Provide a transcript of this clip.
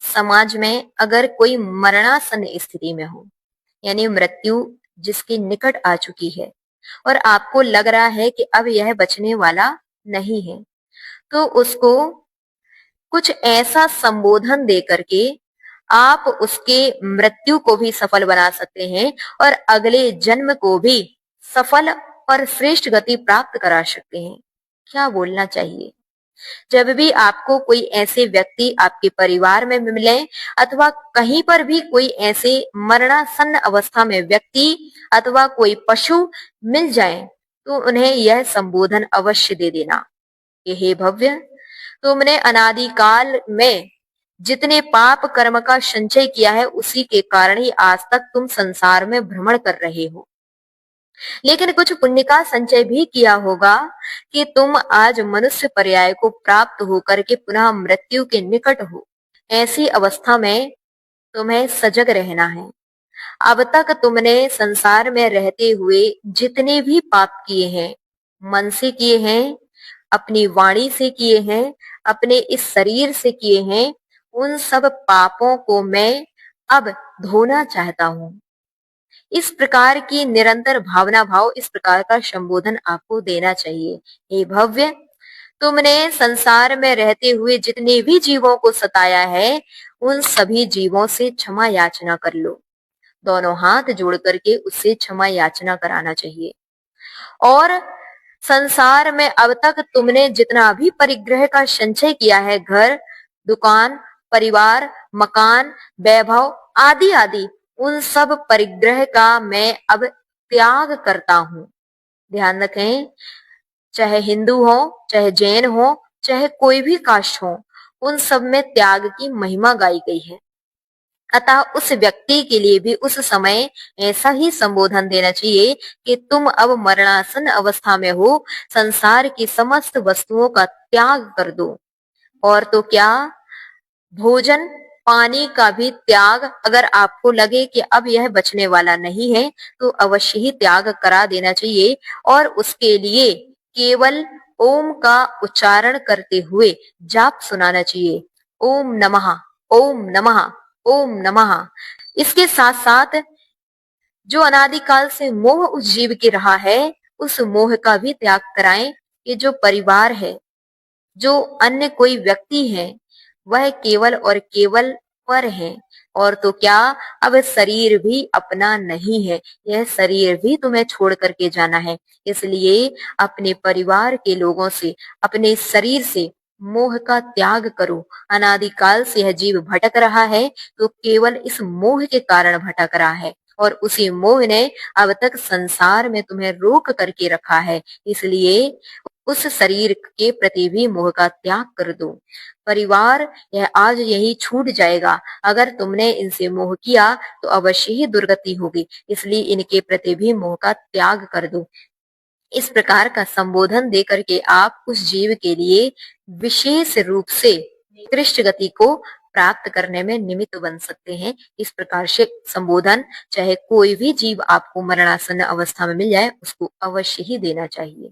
समाज में अगर कोई मरणासन्न स्थिति में हो, यानी मृत्यु जिसके निकट आ चुकी है और आपको लग रहा है कि अब यह बचने वाला नहीं है, तो उसको कुछ ऐसा संबोधन दे करके आप उसके मृत्यु को भी सफल बना सकते हैं और अगले जन्म को भी सफल और श्रेष्ठ गति प्राप्त करा सकते हैं। क्या बोलना चाहिए? जब भी आपको कोई ऐसे व्यक्ति आपके परिवार में मिले अथवा कहीं पर भी कोई ऐसे मरणासन्न अवस्था में व्यक्ति अथवा कोई पशु मिल जाए, तो उन्हें यह संबोधन अवश्य दे देना कि हे भव्य, तुमने अनादिकाल में जितने पाप कर्म का संचय किया है उसी के कारण ही आज तक तुम संसार में भ्रमण कर रहे हो। लेकिन कुछ पुण्य का संचय भी किया होगा कि तुम आज मनुष्य पर्याय को प्राप्त होकर के पुनः मृत्यु के निकट हो। ऐसी अवस्था में तुम्हें सजग रहना है। अब तक तुमने संसार में रहते हुए जितने भी पाप किए हैं, मन से किए हैं, अपनी वाणी से किए हैं, अपने इस शरीर से किए हैं, उन सब पापों को मैं अब धोना चाहता हूं। इस प्रकार की निरंतर भावना भाव इस प्रकार का संबोधन आपको देना चाहिए। हे भव्य, तुमने संसार में रहते हुए जितने भी जीवों को सताया है, उन सभी जीवों से क्षमा याचना कर लो। दोनों हाथ जोड़ करके उससे क्षमा याचना कराना चाहिए। और संसार में अब तक तुमने जितना भी परिग्रह का संचय किया है, घर, दुकान, परिवार, मकान, वैभव आदि आदि, उन सब परिग्रह का मैं अब त्याग करता हूं। ध्यान रखें, चाहे हिंदू हो, चाहे जैन हो, चाहे कोई भी कास्ट हो, उन सब में त्याग की महिमा गाई गई है। अतः उस व्यक्ति के लिए भी उस समय ऐसा ही संबोधन देना चाहिए कि तुम अब मरणासन अवस्था में हो, संसार की समस्त वस्तुओं का त्याग कर दो। और तो क्या, भोजन पानी का भी त्याग, अगर आपको लगे कि अब यह बचने वाला नहीं है तो अवश्य ही त्याग करा देना चाहिए और उसके लिए केवल ओम का उच्चारण करते हुए जाप सुनाना चाहिए। ओम नमः, ओम नमः, ओम नमः। इसके साथ साथ जो अनादिकाल से मोह उस जीव के रहा है, उस मोह का भी त्याग कराएं। ये जो परिवार है, जो अन्य कोई व्यक्ति है, वह केवल और केवल पर है। और तो क्या, अब शरीर भी अपना नहीं है, यह शरीर भी तुम्हें छोड़ करके जाना है। इसलिए अपने परिवार के लोगों से, अपने शरीर से मोह का त्याग करो। अनादिकाल से यह जीव भटक रहा है तो केवल इस मोह के कारण भटक रहा है और उसी मोह ने अब तक संसार में तुम्हें रोक करके रखा है। इसलिए उस शरीर के प्रति भी मोह का त्याग कर दो। परिवार यह आज यही छूट जाएगा। अगर तुमने इनसे मोह किया तो अवश्य ही दुर्गति होगी, इसलिए इनके प्रति भी मोह का त्याग कर दो। इस प्रकार का संबोधन दे करके आप उस जीव के लिए विशेष रूप से उत्कृष्ट गति को प्राप्त करने में निमित्त बन सकते हैं। इस प्रकार से संबोधन चाहे कोई भी जीव आपको मरणासन्न अवस्था में मिल जाए, उसको अवश्य ही देना चाहिए।